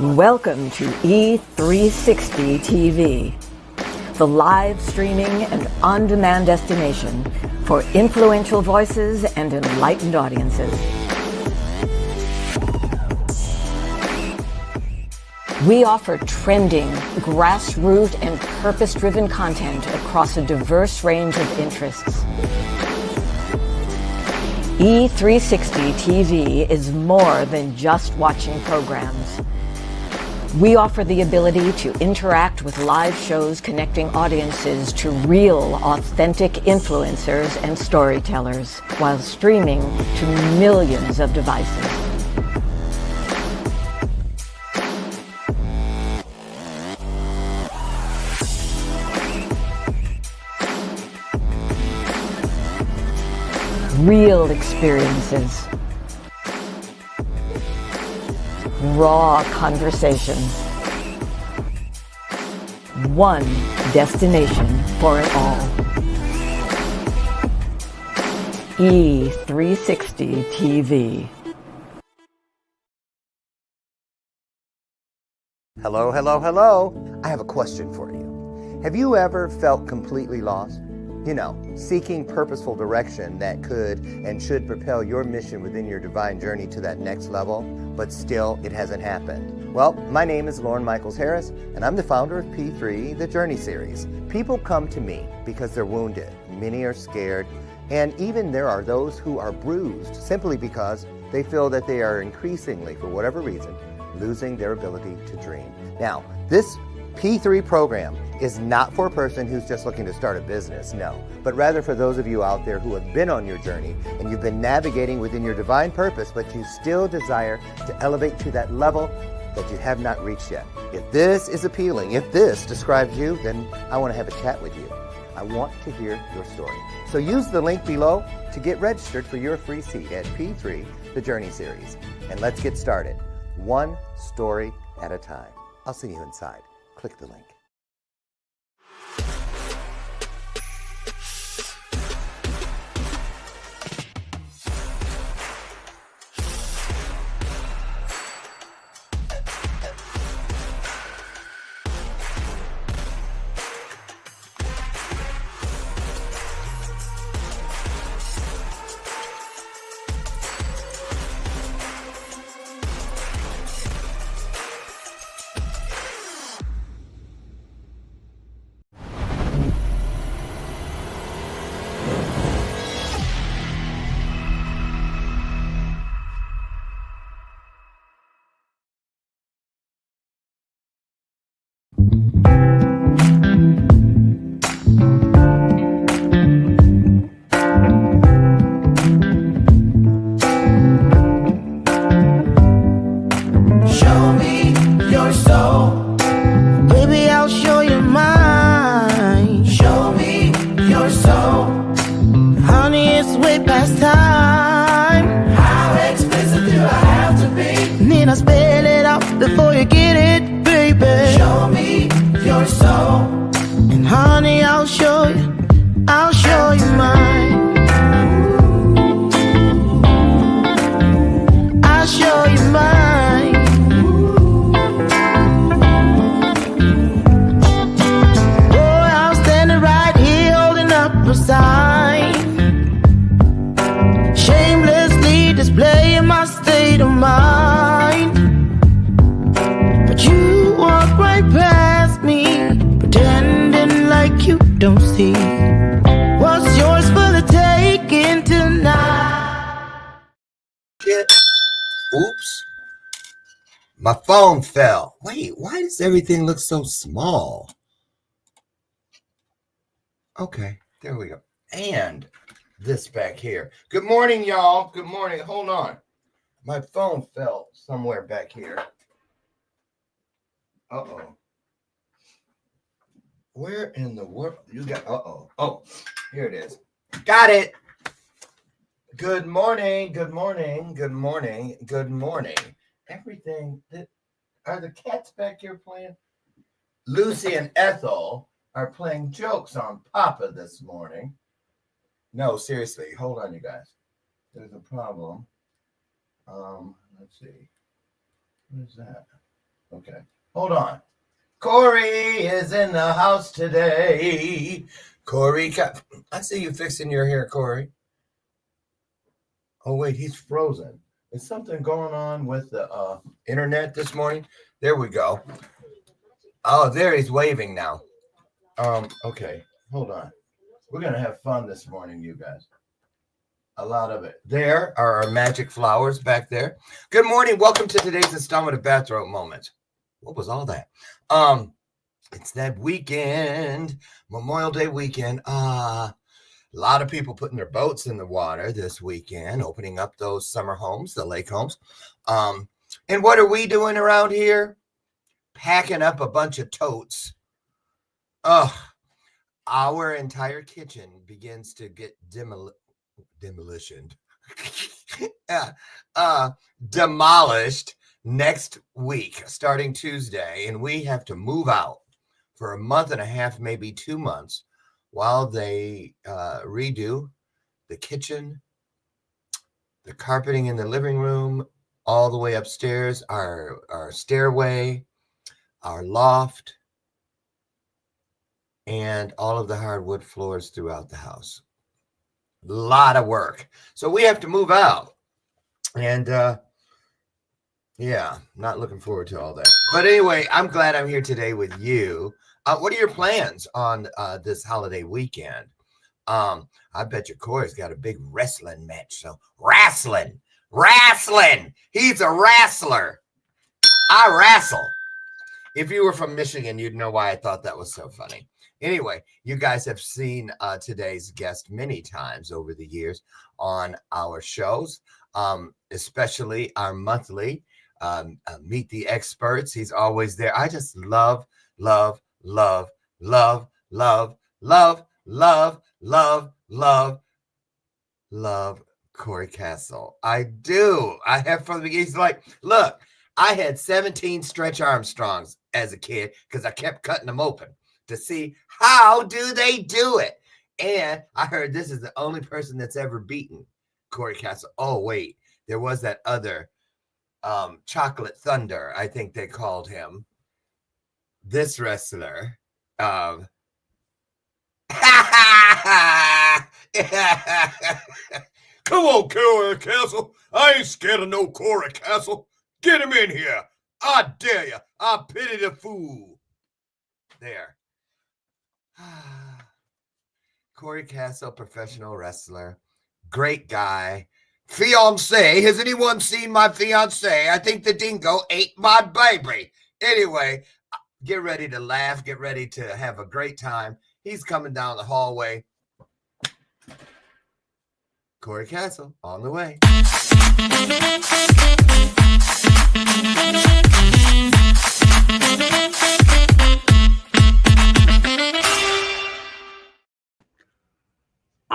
Welcome to E360 TV, the live streaming and on-demand destination for influential voices and enlightened audiences. We offer trending, grassroots, and purpose-driven content across a diverse range of interests. E360 TV is more than just watching programs. We offer the ability to interact with live shows connecting audiences to real, authentic influencers and storytellers while streaming to millions of devices. Real experiences. Raw conversations. One destination for it all. E360 TV. Hello, hello, hello. I have a question for you. Have you ever felt completely lost? You know, seeking purposeful direction that could and should propel your mission within your divine journey to that next level, but still it hasn't happened. Well, my name is Lauren Michaels Harris, and I'm the founder of P3, the Journey Series. People come to me because they're wounded. Many are scared, and even there are those who are bruised simply because they feel that they are increasingly, for whatever reason, losing their ability to dream. Now, this P3 program is not for a person who's just looking to start a business, no, but rather for those of you out there who have been on your journey and you've been navigating within your divine purpose, but you still desire to elevate to that level that you have not reached yet. If this is appealing, if this describes you, then I want to have a chat with you. I want to hear your story. So use the link below to get registered for your free seat at P3, the Journey Series. And let's get started, one story at a time. I'll see you inside. Click the link. Before you get it, baby, show me your soul. And honey, I'll show you mine. I'll show you mine. Boy, I'm standing right here holding up a sign, shamelessly displaying my state of mind. You walk right past me, pretending like you don't see what's yours for the taking tonight. Oops. My phone fell. Wait, why does everything look so small? Okay, there we go. And this back here. Good morning, y'all. Good morning. Hold on. My phone fell somewhere back here. Uh-oh. Where in the world? You got, uh-oh. Oh, here it is. Got it. Good morning. Good morning. Good morning. Good morning. Everything that, are the cats back here playing? Lucy and Ethel are playing jokes on Papa this morning. No, seriously. Hold on, you guys. There's a problem. Let's see. What is that? Okay. Hold on. Cory is in the house today. I see you fixing your hair, Cory. Oh, wait, he's frozen. Is something going on with the internet this morning? There we go. Oh, there he's waving now. Okay. Hold on. We're going to have fun this morning, you guys. A lot of it. There are our magic flowers back there. Good morning. Welcome to today's installment of Bathrobe Moments. What was all that? It's that weekend, Memorial Day weekend. A lot of people putting their boats in the water this weekend, opening up those summer homes, the lake homes. And what are we doing around here? Packing up a bunch of totes. Our entire kitchen begins to get demolished next week, starting Tuesday, and we have to move out for a month and a half, maybe 2 months, while they redo the kitchen, the carpeting in the living room, all the way upstairs, our stairway, our loft, and all of the hardwood floors throughout the house. A lot of work. So we have to move out. And yeah, not looking forward to all that. But anyway, I'm glad I'm here today with you. What are your plans on this holiday weekend? I bet your Cory's got a big wrestling match. So wrestling. He's a wrestler. I wrestle. If you were from Michigan, you'd know why I thought that was so funny. Anyway, you guys have seen today's guest many times over the years on our shows, especially our monthly Meet the Experts. He's always there. I just love Cory Kastle. I do. I have from the beginning. He's like, look, I had 17 Stretch Armstrongs as a kid because I kept cutting them open to see how do they do it. And I heard this is the only person that's ever beaten Cory Kastle. Oh, wait, there was that other Chocolate Thunder, I think they called him. This wrestler. Come on, Cory Kastle. I ain't scared of no Cory Kastle. Get him in here. I dare you. I pity the fool. There. Cory Kastle, professional wrestler. Great guy. Fiance. Has anyone seen my fiance? I think the dingo ate my baby. Anyway, get ready to laugh. Get ready to have a great time. He's coming down the hallway. Cory Kastle on the way.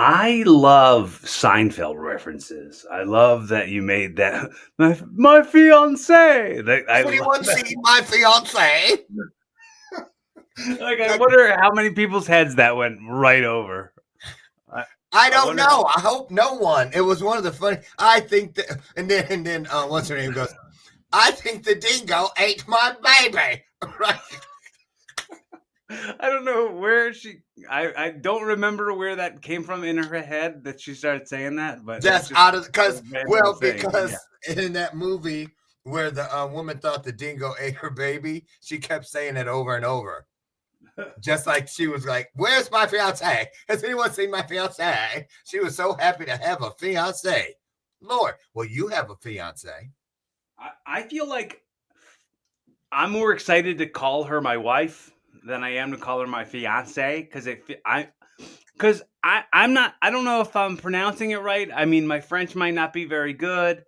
I love Seinfeld references. I love that you made that my fiance. Anyone see my fiance? Like, I wonder how many people's heads that went right over. I don't know. I hope no one. It was one of the funny. I think that, and then what's her name goes, I think the dingo ate my baby. Right. I don't know where I don't remember where that came from in her head that she started saying that, but that's out of because in that movie where the woman thought the dingo ate her baby, she kept saying it over and over. Just like she was like, where's my fiance? Has anyone seen my fiance? She was so happy to have a fiance. Lord, well, you have a fiance. I feel like I'm more excited to call her my wife than I am to call her my fiance because I'm not. I don't know if I'm pronouncing it right. I mean, my French might not be very good.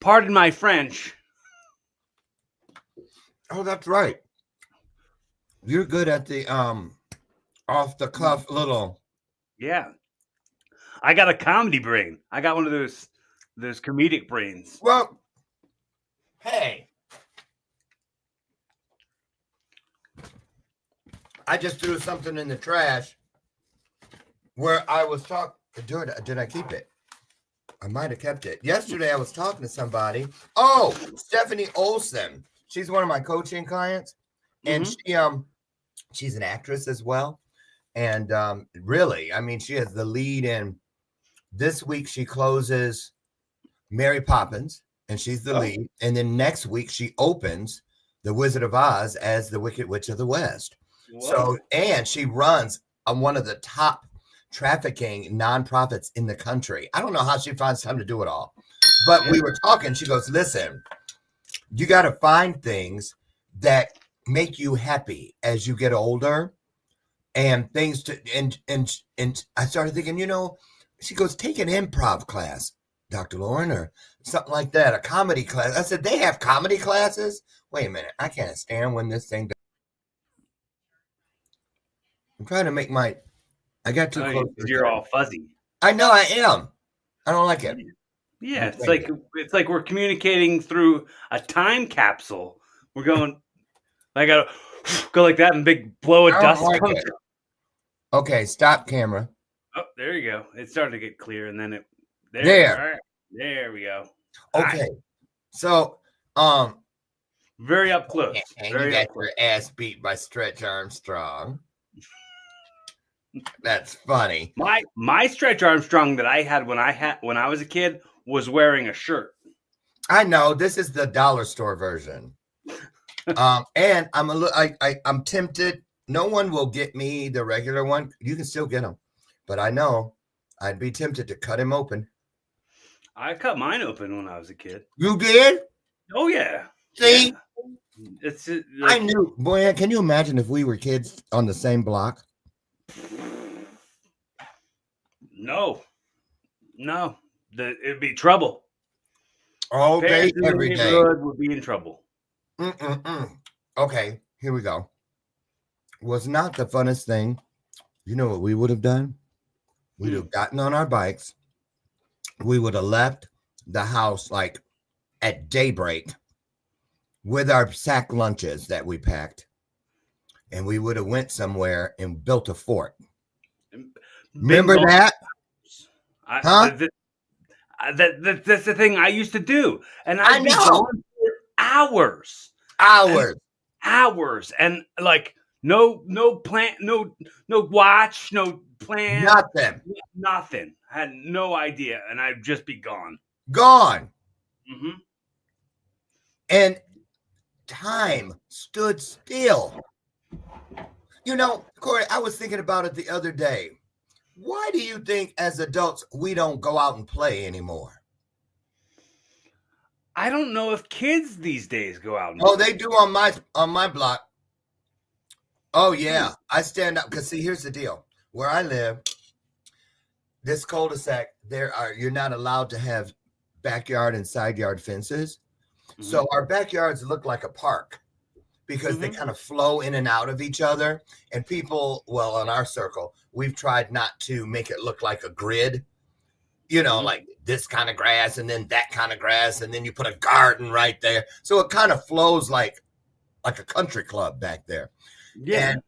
Pardon my French. Oh, that's right. You're good at the off the cuff little. Yeah, I got a comedy brain. I got one of those comedic brains. Well, hey. I just threw something in the trash where I was talking. Did I keep it? I might have kept it. Yesterday, I was talking to somebody. Oh, Stephanie Olson. She's one of my coaching clients, and she's an actress as well. And really, I mean, she has the lead in. This week she closes Mary Poppins, and she's the lead. And then next week she opens The Wizard of Oz as the Wicked Witch of the West. Whoa. So, and she runs on one of the top trafficking nonprofits in the country. I don't know how she finds time to do it all, but we were talking. She goes, "Listen, you got to find things that make you happy as you get older, and things to and I started thinking, you know." She goes, "Take an improv class, Dr. Lauren, or something like that, a comedy class." I said, "They have comedy classes?" Wait a minute. I can't stand when this thing. I'm trying to make I got too close. You're all fuzzy. I know I am. I don't like it. Yeah, it's like we're communicating through a time capsule. We're going. I gotta go like that and big blow of dust. Like okay, stop camera. Oh, there you go. It started to get clear, and then it there. All right, there we go. Okay, so very up close. And you got your ass beat by Stretch Armstrong. That's funny. My Stretch Armstrong that I had when I was a kid was wearing a shirt. I know this is the dollar store version. And I'm tempted. No one will get me the regular one. You can still get them. But I know I'd be tempted to cut him open. I cut mine open when I was a kid. You did? Oh, yeah. See? Yeah. It's like, I knew. Boy, can you imagine if we were kids on the same block? No. It'd be trouble. All day, every day. Would be in trouble. Okay, here we go. Was not the funnest thing. You know what we would have done? We'd have gotten on our bikes. We would have left the house like at daybreak with our sack lunches that we packed. And we would have went somewhere and built a fort. Remember that? That's the thing I used to do. And I'd be gone for hours. And like no plan, no watch, no plan. Nothing. I had no idea. And I'd just be gone. Mm-hmm. And time stood still. You know, Cory, I was thinking about it the other day. Why do you think as adults we don't go out and play anymore? I don't know if kids these days go out and play. Oh, they do on my block. Oh, yeah. I stand up because, see, here's the deal. Where I live, this cul-de-sac, you're not allowed to have backyard and side yard fences. Mm-hmm. So our backyards look like a park because they kind of flow in and out of each other. And people, well, in our circle, we've tried not to make it look like a grid, you know, like this kind of grass and then that kind of grass. And then you put a garden right there. So it kind of flows like a country club back there. Yeah. And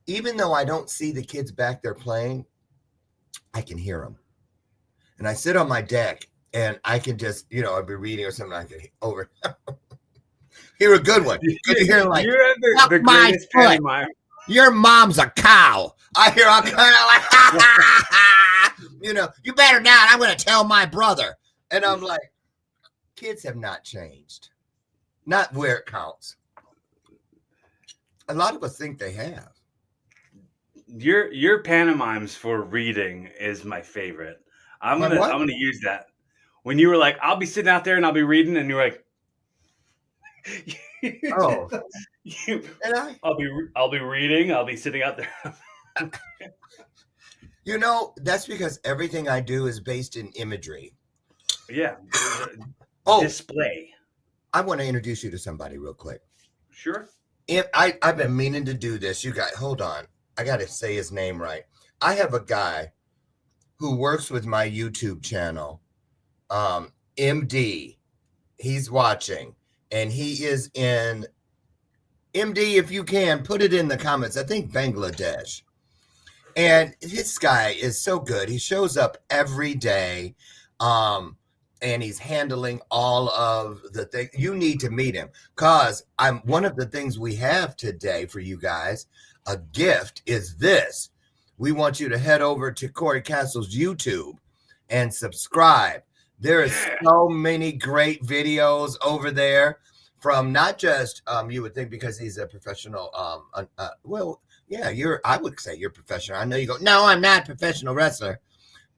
even though I don't see the kids back there playing, I can hear them. And I sit on my deck and I can just, you know, I'll be reading or something. I can hear a good one. You can hear like, you're the greatest foot. Your mom's a cow. I hear all kind of like, you know, you better not. I'm going to tell my brother. And I'm like, kids have not changed. Not where it counts. A lot of us think they have. Your pantomimes for reading is my favorite. I'm gonna use that. When you were like, I'll be sitting out there and I'll be reading, and you're like, oh, I'll be reading. I'll be sitting out there. You know, that's because everything I do is based in imagery. Yeah. Display. I want to introduce you to somebody real quick. Sure. I've been meaning to do this. You guys, hold on. I got to say his name right. I have a guy who works with my YouTube channel, MD. He's watching, and he is in MD. If you can, put it in the comments. I think Bangladesh. And this guy is so good. He shows up every day, and he's handling all of the things. You need to meet him because I'm one of the things we have today for you guys. A gift is this. We want you to head over to Cory Kastle's YouTube and subscribe. There is so many great videos over there from not just you would think because he's a professional well, yeah, I would say you're professional. I know you go, no, I'm not a professional wrestler.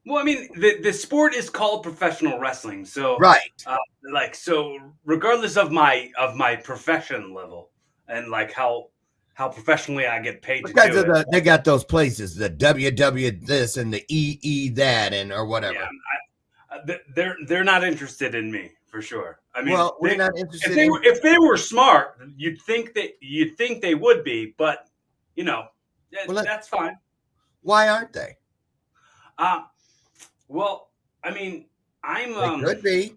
Well, I mean, the sport is called professional wrestling, so Right. So regardless of my profession level and like how professionally I get paid Because to do it, they got those places, the WW this and the EE that and or whatever. they're not interested in me for sure. I mean, well, we're not interested. If they were smart, you'd think they would be, but you know, that's fine. Why aren't they? Well, I mean, they could be.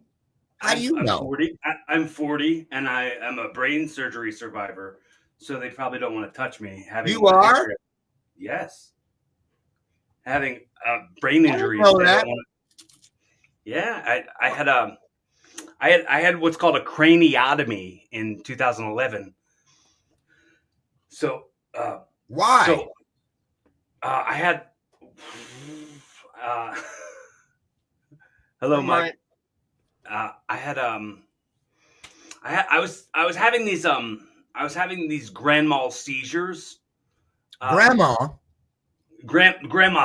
How do you know? 40. I'm 40, and I am a brain surgery survivor, so they probably don't want to touch me. You are? Yes. Having brain injuries. Yeah, I had what's called a craniotomy in 2011. So why? So I had. Hello, Mike. I was having these grand mal seizures. Grandma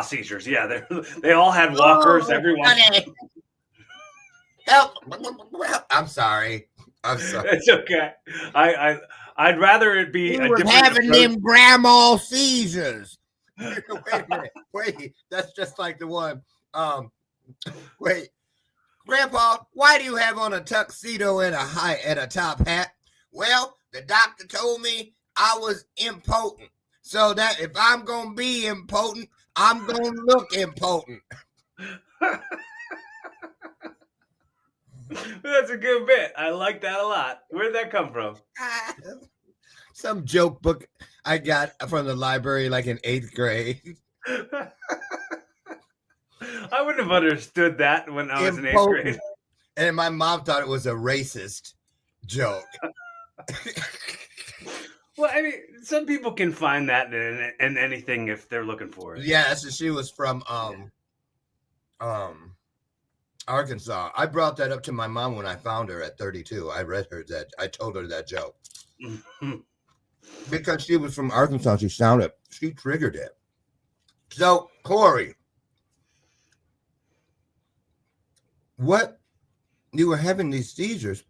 seizures. Yeah, they all had walkers. Everyone. Help! I'm sorry. It's okay. I'd rather it be a different having approach. Them grandma seizures. Wait a minute. Wait, that's just like the one. Wait, Grandpa, why do you have on a tuxedo and a top hat? Well, the doctor told me I was impotent. So that if I'm gonna be impotent, I'm gonna look impotent. That's a good bit. I like that a lot. Where'd that come from? Some joke book I got from the library, like in 8th grade. I wouldn't have understood that when I was in 8th grade. And my mom thought it was a racist joke. Well, I mean, some people can find that in anything if they're looking for it. Yeah, so she was from Arkansas. I brought that up to my mom when I found her at 32. I told her that joke. Because she was from Arkansas, she triggered it. So, Cory, what? You were having these seizures,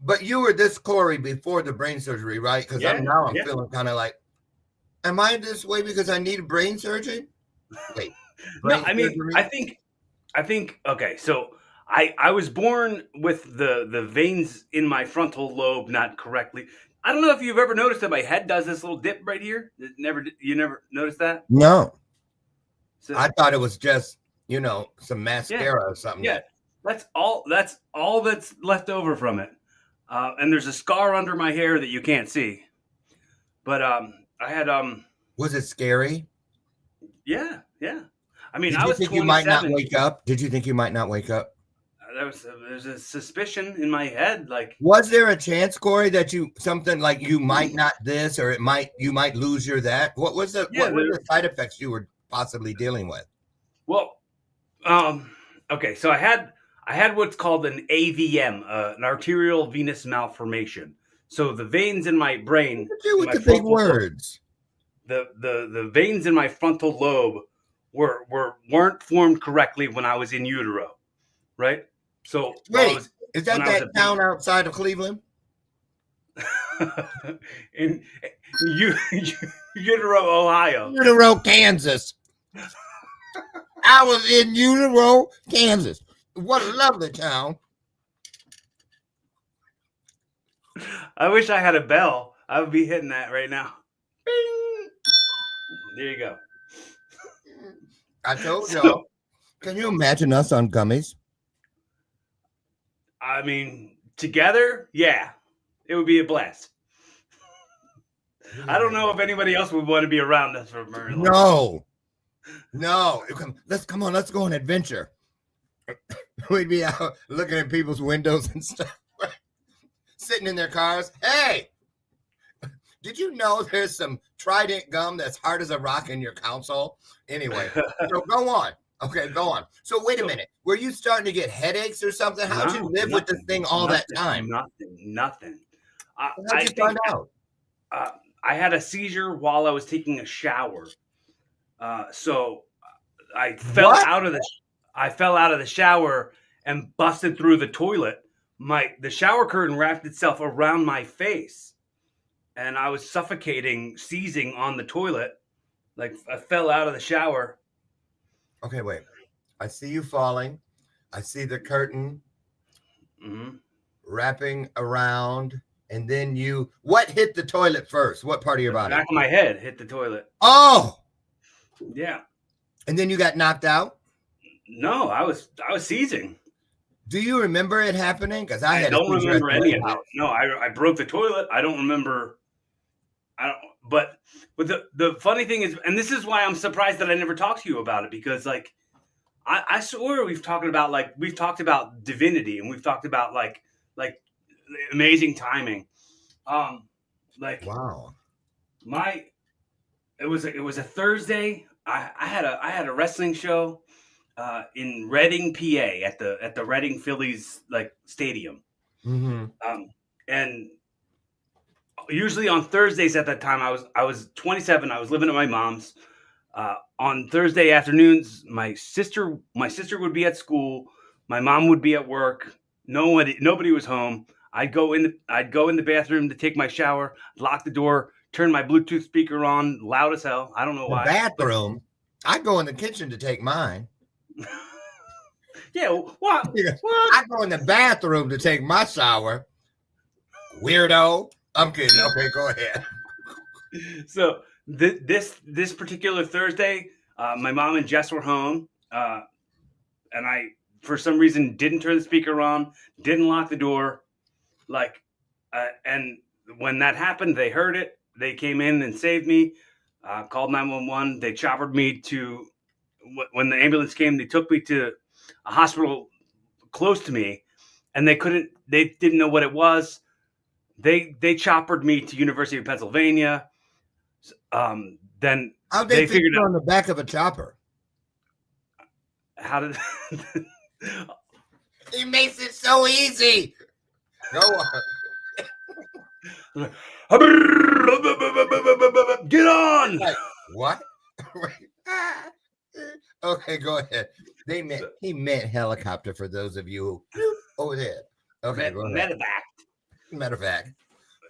but you were this Cory before the brain surgery, right? Because I'm feeling kind of like, am I this way because I need a brain surgery? Wait. No, I mean, I think, okay, so I was born with the veins in my frontal lobe not correctly. I don't know if you've ever noticed that my head does this little dip right here. You never noticed that? No. So, I thought it was just, some mascara or something. Yeah, that's all that's left over from it. And there's a scar under my hair that you can't see. But I had Was it scary? Yeah. I mean, I was 27. You might not wake up? Did you think you might not wake up? There's a suspicion in my head. Like, was there a chance, Cory, that something like you might not this, or you might lose your that? What was what were the side effects you were possibly dealing with? Well, okay, so I had what's called an AVM, an arterial venous malformation. So the veins in my brain. With the big words. The veins in my frontal lobe weren't formed correctly when I was in utero, right? So wait, is that town outside of Cleveland? in Utero, Ohio. Utero, Kansas. I was in Utero, Kansas. What a lovely town. I wish I had a bell. I would be hitting that right now. Bing! There you go. I told y'all. Can you imagine us on gummies? I mean, together, yeah. It would be a blast. I don't know if anybody else would want to be around us for very long. No. No, come on, let's go on adventure. We'd be out looking at people's windows and stuff, sitting in their cars. Hey, did you know there's some Trident gum that's hard as a rock in your console? Anyway, so go on. Okay, go on. So wait a minute. Were you starting to get headaches or something? How'd you live with this thing all that time? Nothing. How'd you find out? I had a seizure while I was taking a shower. So I fell out of the shower and busted through the toilet. The shower curtain wrapped itself around my face, and I was suffocating, seizing on the toilet. Like I fell out of the shower. Okay, wait. I see you falling. I see the curtain wrapping around, and then what hit the toilet first? What part of your body? Back of my head hit the toilet. Oh, yeah. And then you got knocked out? No, I was seizing. Do you remember it happening? Because I don't remember any of it. No, I broke the toilet. I don't remember. But the funny thing is, and this is why I'm surprised that I never talked to you about it, because like I swear we've talked about divinity, and we've talked about like amazing timing. Like wow. It was a Thursday. I had a wrestling show in Reading, PA at the Reading Phillies like stadium. Mm-hmm. And usually on Thursdays at that time, I was 27. I was living at my mom's. On Thursday afternoons, my sister would be at school. My mom would be at work. Nobody was home. I'd go in the bathroom to take my shower, lock the door, turn my Bluetooth speaker on, loud as hell. I don't know why. Bathroom. I go in the kitchen to take mine. Yeah, what? I go in the bathroom to take my shower. Weirdo. I'm kidding. Okay, go ahead. So this particular Thursday, my mom and Jess were home, and I, for some reason, didn't turn the speaker on, didn't lock the door, and when that happened, they heard it. They came in and saved me. Called 911. They choppered me to. When the ambulance came, they took me to a hospital close to me, and they didn't know what it was. They choppered me to University of Pennsylvania. Then how'd they figured out on the back of a chopper? How did he makes it so easy? Go on. Get on. Like, what? Okay, go ahead. He meant helicopter for those of you over there. Okay, go ahead. Medevac.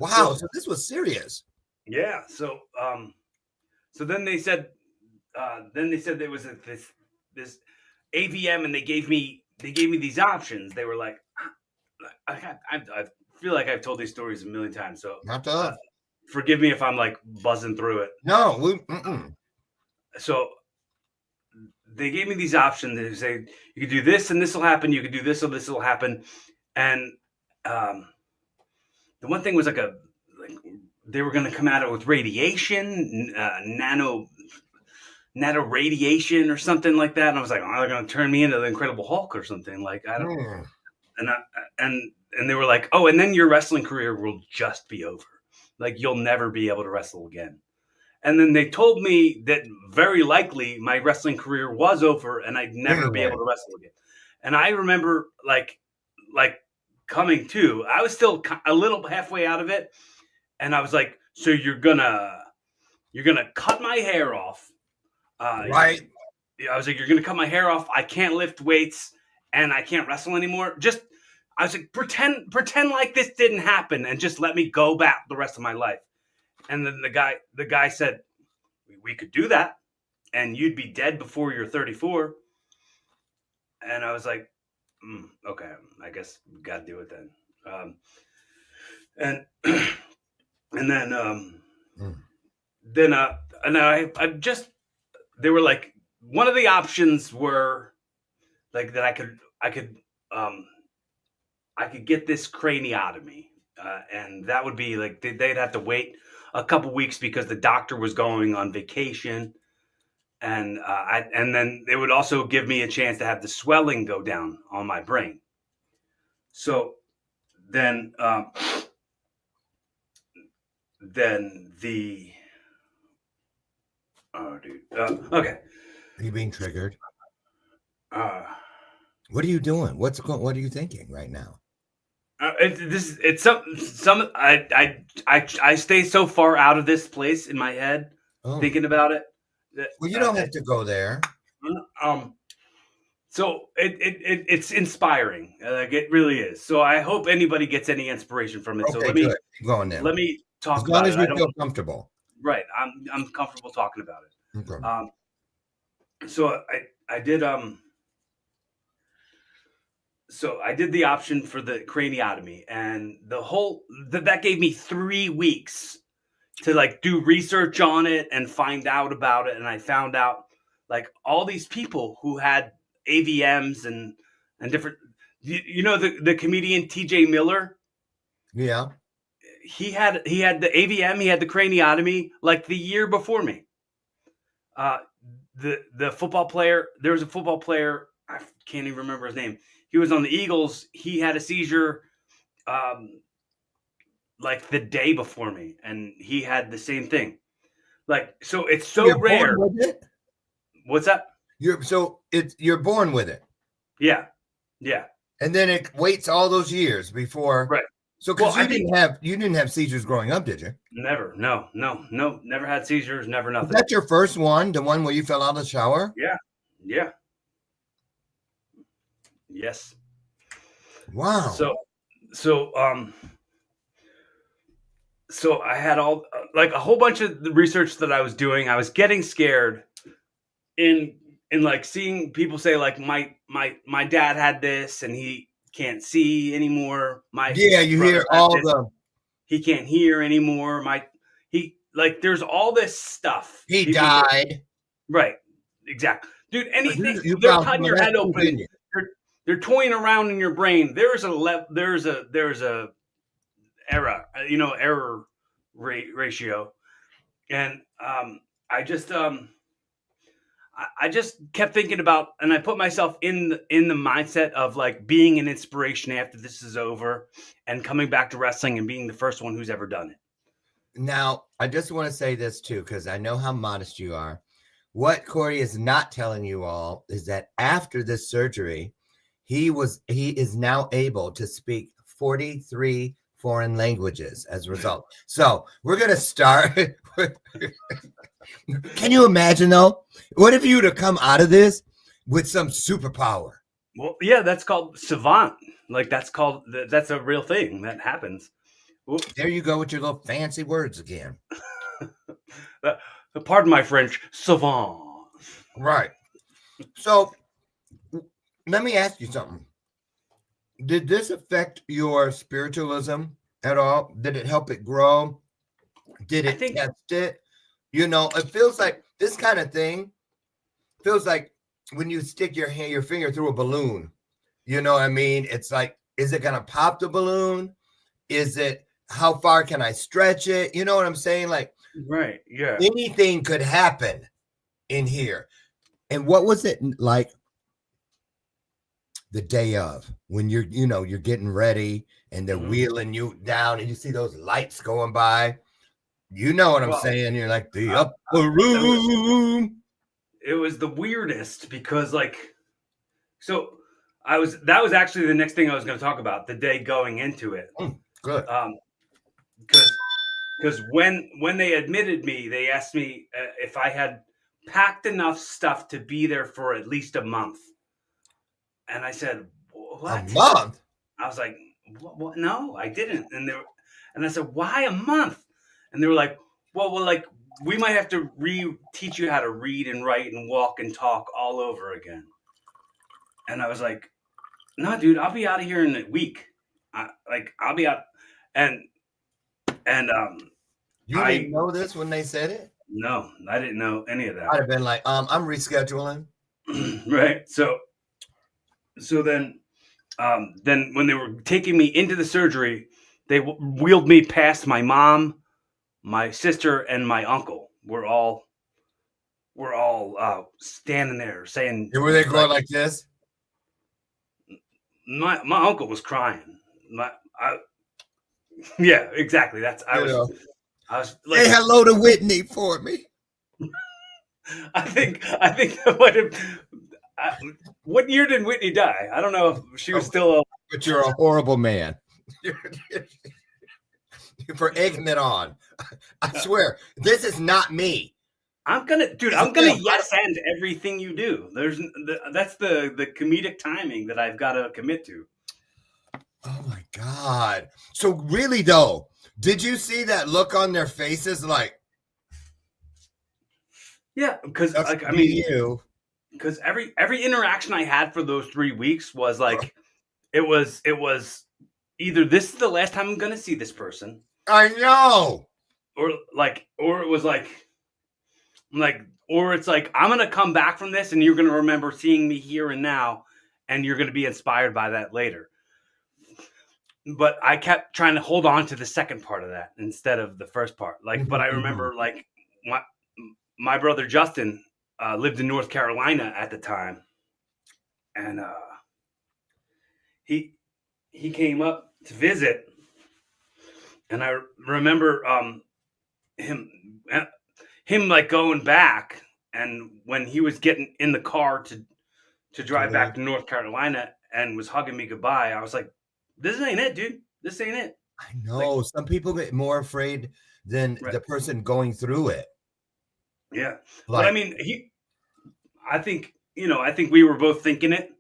Wow, so this was serious. Yeah. So then they said there was this AVM, and they gave me these options. They were like, I feel like I've told these stories a million times. So not tough. Forgive me if I'm like buzzing through it. No, So they gave me these options. They say you could do this and this will happen. You could do this or this will happen. And the one thing was like they were going to come at it with radiation, nano radiation or something like that. And I was like, oh, they're going to turn me into the Incredible Hulk or something. Like I don't. And they were like, oh, and then your wrestling career will just be over. Like you'll never be able to wrestle again. And then they told me that very likely my wrestling career was over and I'd never be able to wrestle again. And I remember like coming to, I was still a little halfway out of it. And I was like, so you're gonna cut my hair off. Right. I was like, you're gonna cut my hair off. I can't lift weights and I can't wrestle anymore. I was like, pretend like this didn't happen and just let me go back the rest of my life. And then the guy said, we could do that and you'd be dead before you're 34. And I was like, okay, I guess we got to do it then. And I just, they were like, one of the options were like that I could get this craniotomy. And that would be like, they'd have to wait a couple weeks because the doctor was going on vacation. and then they would also give me a chance to have the swelling go down on my brain. So then the oh dude okay. Are you being triggered? Uh, What are you doing? What are you thinking right now? it's some I stay so far out of this place in my head thinking about it. That, Well, you don't have to go there. So it's inspiring, like it really is. So I hope anybody gets any inspiration from it. Okay, So let good. me Keep going then. let me talk As long about as it. you feel comfortable. Right, I'm comfortable talking about it. Okay. So I did so I did the option for the craniotomy, and that gave me 3 weeks to like do research on it and find out about it. And I found out like all these people who had AVMs and different. You know the comedian TJ Miller. Yeah. He had the AVM. He had the craniotomy like the year before me. The football player. There was a football player. I can't even remember his name. He was on the Eagles. He had a seizure. Like the day before me, and he had the same thing. Like, so it's so You're rare. born with it? What's that? You're born with it. Yeah. And then it waits all those years before. Right. So because you didn't have seizures growing up, did you? Never. No. Never had seizures. Never nothing. Was that your first one? The one where you fell out of the shower? Yeah. Yes. Wow. So I had all like a whole bunch of the research that I was doing. I was getting scared in like seeing people say like my dad had this and he can't see anymore. You hear all he can't hear anymore. There's all this stuff. He died. Right. Exactly. Dude, anything they're cutting your head open. They're toying around in your brain. There's a error ratio. And I just kept thinking about, and I put myself in the mindset of like being an inspiration after this is over and coming back to wrestling and being the first one who's ever done it. Now, I just want to say this too, because I know how modest you are. What Cory is not telling you all is that after this surgery, he is now able to speak 43 foreign languages as a result. So we're going to start. Can you imagine though? What if you would have come out of this with some superpower? Well, yeah, that's called savant. Like that's a real thing that happens. Oops. There you go with your little fancy words again. Pardon my French, savant. Right. So let me ask you something. Did this affect your spiritualism at all? Did it help it grow? Did it test it? You know, it feels like this kind of thing feels like when you stick your finger through a balloon. You know what I mean? It's like, is it going to pop the balloon? Is it, how far can I stretch it? You know what I'm saying? Like, right. Yeah. Anything could happen in here. And what was it like the day of when you're getting ready and they're wheeling you down and you see those lights going by? You know what I'm saying? You're like the upper room. It was the weirdest because that was actually the next thing I was going to talk about, the day going into it. Good. Because when they admitted me, they asked me if I had packed enough stuff to be there for at least a month. And I said, what? A month? I was like, what? No, I didn't. And I said, why a month? And they were like, well, like we might have to teach you how to read and write and walk and talk all over again. And I was like, no, dude, I'll be out of here in a week. I'll be out. And you didn't know this when they said it? No, I didn't know any of that. I'd have been like, I'm rescheduling. Right. So then when they were taking me into the surgery, they wheeled me past my mom, my sister, and my uncle. We're all were all standing there saying, And were they going like this? My uncle was crying. Yeah, exactly. I was like, say hello to Whitney for me. I think that would have. What year did Whitney die? I don't know if she was still. But you're a horrible man for egging it on. I swear, this is not me. I'm gonna yes and everything you do. That's the comedic timing that I've got to commit to. Oh my God! So really though, did you see that look on their faces? Like, yeah, because like because every interaction I had for those 3 weeks was like, it was either this is the last time I'm gonna see this person. I know, or it was like, or it's like, I'm gonna come back from this and you're gonna remember seeing me here and now, and you're gonna be inspired by that later. But I kept trying to hold on to the second part of that instead of the first part. Like, but I remember like my brother Justin lived in North Carolina at the time, and he came up to visit, and I remember him like going back, and when he was getting in the car to drive back to North Carolina and was hugging me goodbye, I was like, this ain't it, dude. This ain't it. I know. Like, some people get more afraid than the person going through it. Yeah. Like, but I mean, I think we were both thinking it,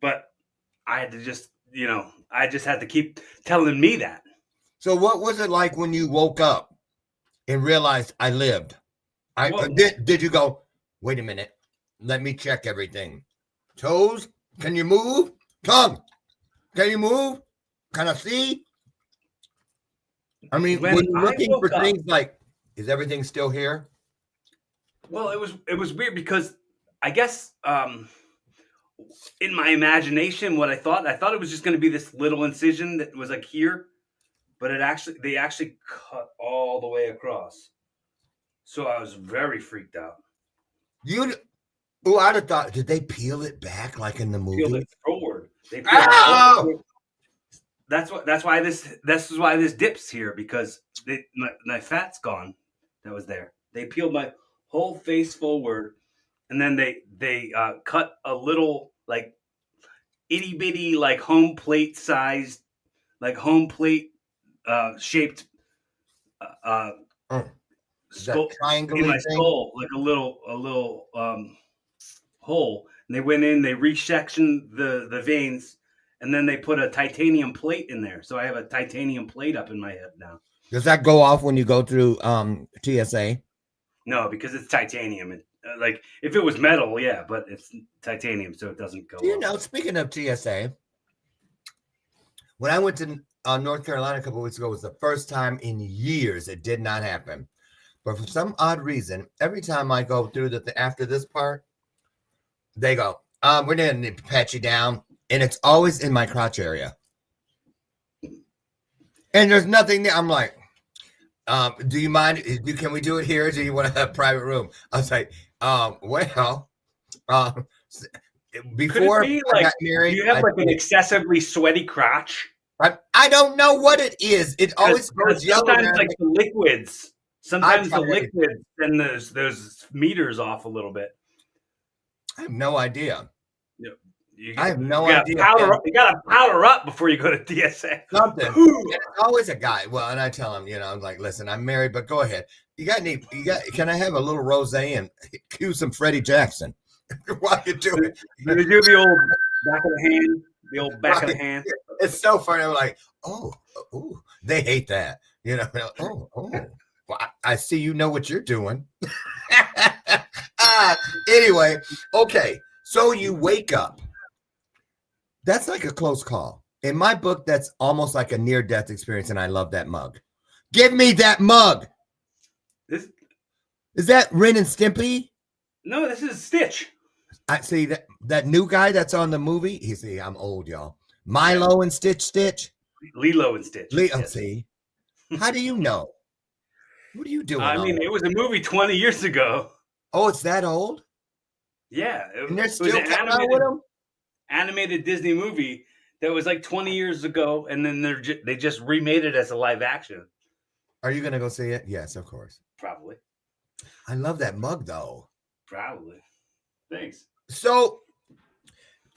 but I had to just, I just had to keep telling me that. So what was it like when you woke up and realized I lived? Did you go, wait a minute, let me check everything. Toes, can you move? Tongue, can you move? Can I see? I mean, when you're looking for things like, is everything still here? Well, it was weird because I guess in my imagination, what I thought it was just going to be this little incision that was like here, but they actually cut all the way across. So I was very freaked out. I'd have thought, did they peel it back like in the movie? Peel it forward. They peeled it forward. That's why this dips here, because my fat's gone that was there. They peeled my whole face forward, and then they cut a little like itty bitty like home plate sized, like home plate shaped skull in my skull, like a little hole. And they went in, they resectioned the veins, and then they put a titanium plate in there. So I have a titanium plate up in my head now. Does that go off when you go through TSA? No, because it's titanium. Like if it was metal, yeah, but it's titanium, so it doesn't go off. Speaking of TSA, when I went to North Carolina a couple of weeks ago, it was the first time in years it did not happen. But for some odd reason, every time I go through after this part, they go, we're going to pat you down. And it's always in my crotch area. And there's nothing there. I'm like, do you mind? Can we do it here? Or do you want to have a private room? I was like, before I got married, do you have like an excessively sweaty crotch? I don't know what it is. It always goes yellow. Sometimes like the liquids. Sometimes the liquids send those meters off a little bit. I have no idea. I have no idea. You got to powder up before you go to TSA. Something. It's always a guy. Well, and I tell him, I'm like, listen, I'm married, but go ahead. Can I have a little rosé and cue some Freddie Jackson while you do it? You do the old back of the hand. The old back of the hand. It's so funny. I'm like, oh, they hate that. Oh. Well, I see you know what you're doing. Anyway, okay. So you wake up. That's like a close call. In my book, that's almost like a near-death experience, and I love that mug. Give me that mug. Is that Ren and Stimpy? No, this is Stitch. I see that new guy that's on the movie. I'm old, y'all. Milo and Stitch. Lilo and Stitch. Yes. See, how do you know? What are you doing? I mean, it was a movie 20 years ago. Oh, it's that old? Yeah, And they're it was still an coming out with them? animated Disney movie that was like 20 years ago, and then they just remade it as a live action. Are you going to go see it? Yes, of course. Probably. I love that mug, though. Probably. Thanks. So,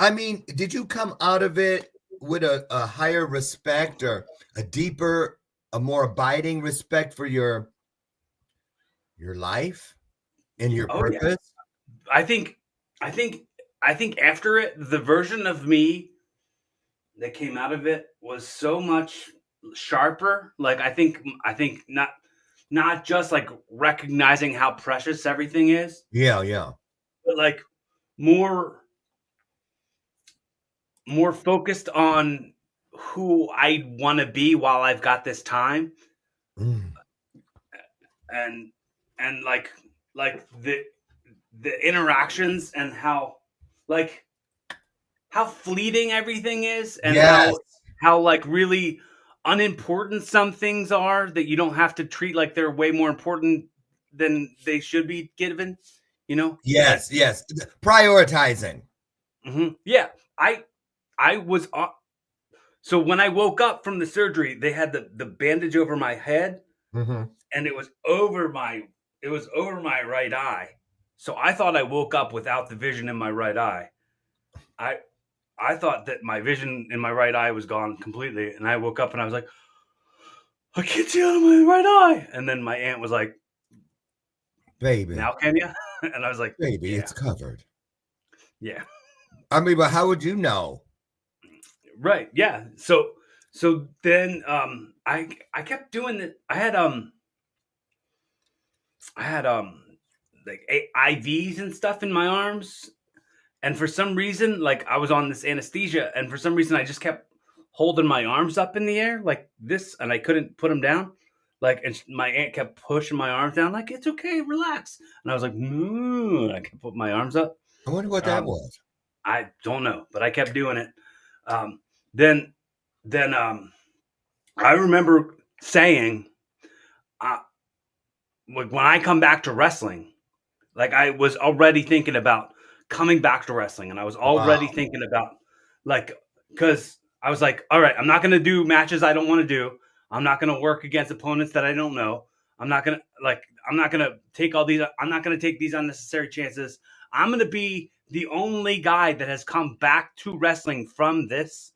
I mean, did you come out of it with a higher respect or a deeper, a more abiding respect for your life and your purpose? Yeah. I think after it, the version of me that came out of it was so much sharper. Like I think not just like recognizing how precious everything is, Yeah. but like more focused on who I want to be while I've got this time. Mm. And like the interactions and how fleeting everything is, and how like really unimportant some things are that you don't have to treat like they're way more important than they should be given, you know? Yes. Prioritizing. Mm-hmm. Yeah. I was so when I woke up from the surgery, they had the bandage over my head, Mm-hmm. and it was over my right eye. So I thought I woke up without the vision in my right eye. I thought that my vision in my right eye was gone completely, and I woke up and I was like, I can't see out of my right eye. And then my aunt was like, Baby. now can you? And I was like, Baby, yeah. It's covered. Yeah. I mean, but how would you know? Right. Yeah. So then I kept doing it. I had like IVs and stuff in my arms. And for some reason, like I was on this anesthesia, and for some reason I just kept holding my arms up in the air like this, and I couldn't put them down. Like, and my aunt kept pushing my arms down, like, it's okay, relax. And I was like, no, and I kept putting my arms up. I wonder what that was. I don't know, but I kept doing it. Then I remember saying, like when I come back to wrestling, like I was already thinking about coming back to wrestling, and I was already thinking about like, because I was like, all right, I'm not going to do matches I don't want to do. I'm not going to work against opponents that I don't know. I'm not going to take all these. I'm not going to take these unnecessary chances. I'm going to be the only guy that has come back to wrestling from this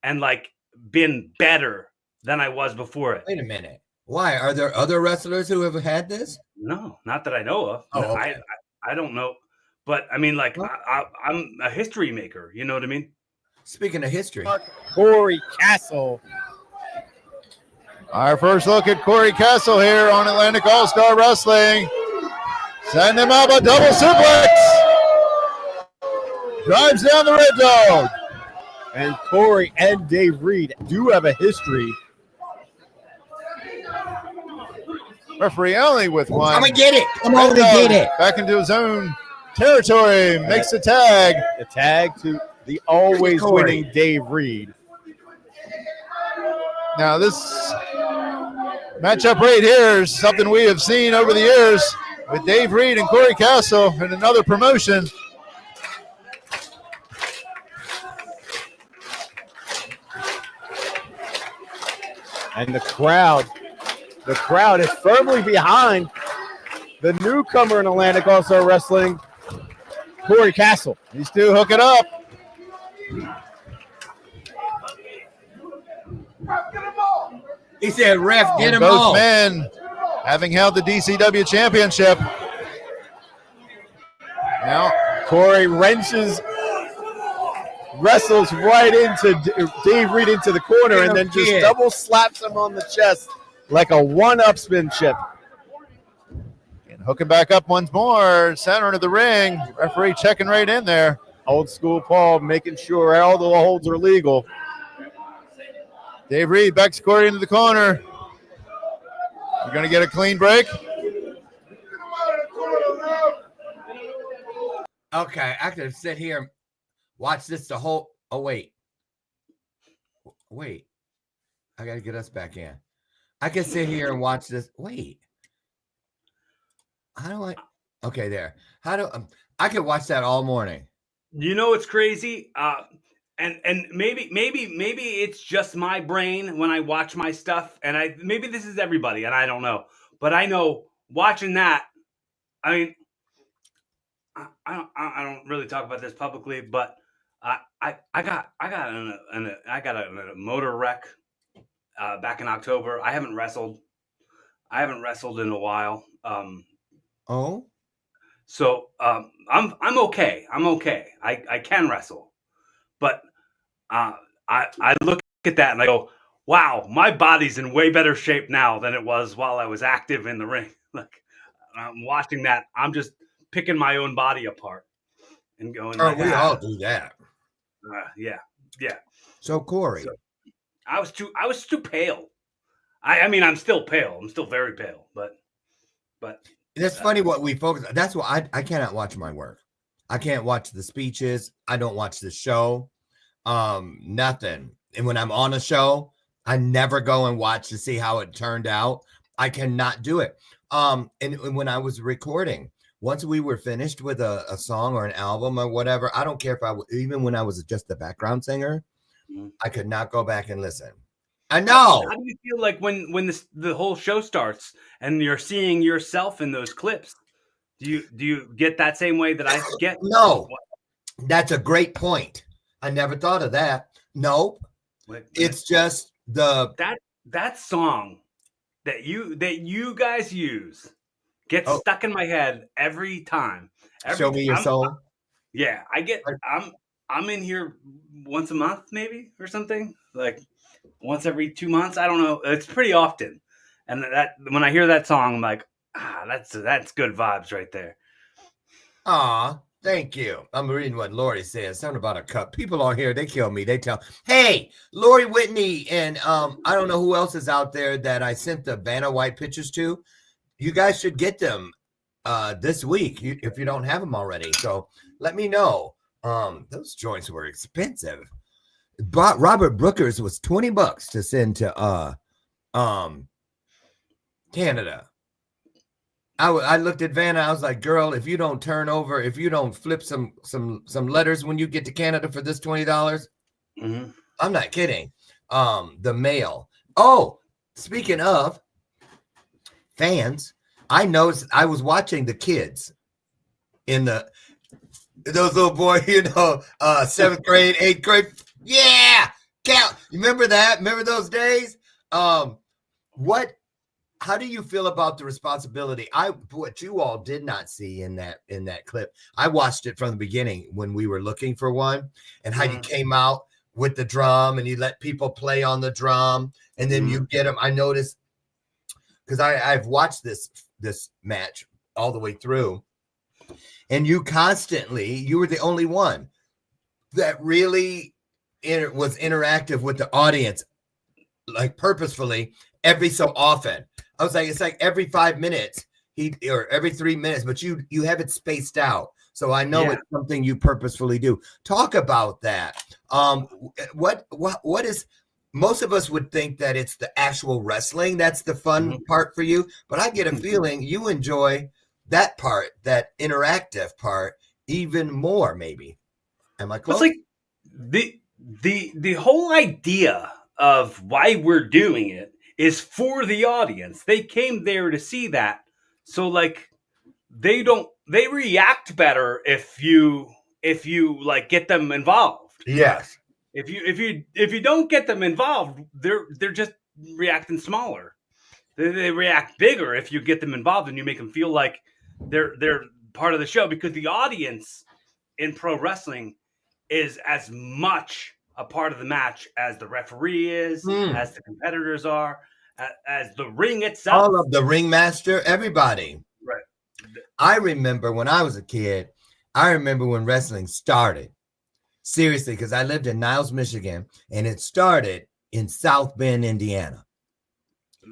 and like been better than I was before it. Wait a minute. Why? Are there other wrestlers who have had this? No, not that I know of. Oh, okay. I don't know. But I mean, like, I'm a history maker. You know what I mean? Speaking of history, Cory Kastle. Our first look at Cory Kastle here on Atlantic All-Star Wrestling. Send him up a double suplex. Drives down the Red Dog. And Cory and Dave Reed do have a history. Referee only with one. I'm going to get it. I'm going to get it. Back into his own territory. Makes the tag. The tag to the always winning Dave Reed. Now this matchup right here is something we have seen over the years with Dave Reed and Cory Kastle in another promotion. And the crowd is firmly behind the newcomer in Atlantic All-Star Wrestling, Cory Kastle. These two hook it up. He said, ref, get him both all. men having held the DCW championship. Now, Cory wrestles right into Dave Reed into the corner and then just double slaps him on the chest like a one-upsmanship. And hooking back up once more, center of the ring. Referee checking right in there. Old school Paul making sure all the holds are legal. Dave Reed backs Cory into the corner. You're going to get a clean break. Okay, I could sit here and watch this the whole. Oh, wait. I got to get us back in. I can sit here and watch this. Wait. How do I? Okay, there. How do I could watch that all morning. You know it's crazy? And maybe it's just my brain when I watch my stuff, and maybe this is everybody, and I don't know. But I know watching that, I mean, I don't really talk about this publicly, but I got in a motor wreck back in October. I haven't wrestled in a while. Oh, So I'm okay. I'm okay. I can wrestle, but I look at that and I go, wow, my body's in way better shape now than it was while I was active in the ring. Like I'm watching that, I'm just picking my own body apart and going, oh, like, we all do that. yeah. So Cory, So I was too pale. I mean, I'm still pale. I'm still very pale, but it's funny what we focus. That's why I cannot watch my work. I can't watch the speeches. I don't watch the show. Nothing. And when I'm on a show, I never go and watch to see how it turned out. I cannot do it. And when I was recording, once we were finished with a song or an album or whatever, I don't care if even when I was just the background singer, I could not go back and listen. I know. How do you feel like when the whole show starts and you're seeing yourself in those clips? Do you get that same way that I get? No, that's a great point. I never thought of that. Nope. It's just that song that you guys use gets stuck in my head every time. Show Me Your Soul. Yeah, I'm in here once a month maybe or something, like once every 2 months. I don't know. It's pretty often. And that when I hear that song, I'm like, that's good vibes right there. Aw, thank you. I'm reading what Lori says. Something about a cup. People on here, they kill me. They tell, hey, Lori Whitney, and I don't know who else is out there that I sent the Vanna White pictures to. You guys should get them this week if you don't have them already. So let me know. Those joints were expensive. Robert Brooker's was $20 to send to Canada. I looked at Vanna. I was like, girl, if you don't turn over, if you don't flip some letters when you get to Canada for this $20, I'm not kidding. The mail. Oh, speaking of fans, I noticed I was watching the kids in those little boys, 7th grade, 8th grade. Yeah, count. You remember that? Remember those days? How do you feel about the responsibility? What you all did not see in that clip. I watched it from the beginning when we were looking for one, and how you came out with the drum and you let people play on the drum, and then you get them. I noticed because I've watched this match all the way through, and you were the only one that really was interactive with the audience, like purposefully every so often. I was like, it's like every 5 minutes or every 3 minutes, but you have it spaced out. So I know it's something you purposefully do. Talk about that. What is, most of us would think that it's the actual wrestling. That's the fun part for you. But I get a feeling you enjoy that part, that interactive part, even more, maybe. Am I close? It's like the whole idea of why we're doing it is for the audience. They came there to see that. So like they react better if you like get them involved. Yes. If you don't get them involved, they're just reacting smaller. They react bigger if you get them involved and you make them feel like they're part of the show, because the audience in pro wrestling is as much a part of the match as the referee is, as the competitors are, as the ring itself. All of the ringmaster, everybody. Right. I remember when I was a kid, I remember when wrestling started. Seriously, because I lived in Niles, Michigan, and it started in South Bend, Indiana.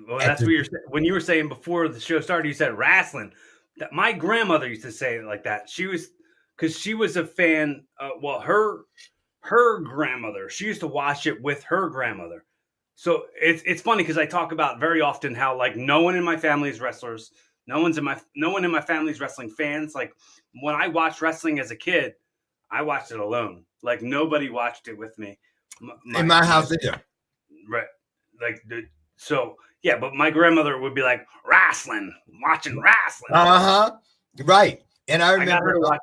Well, that's what when you were saying before the show started, you said wrestling. That my grandmother used to say it like that. She was a fan. Her grandmother, she used to watch it with her grandmother. So it's funny because I talk about very often how like no one in my family is wrestlers. No one in my family's wrestling fans. Like when I watched wrestling as a kid, I watched it alone. Like nobody watched it with me. In my house either. Right. Like so yeah, but my grandmother would be like watching wrestling. Right. And I I got her remember to watch.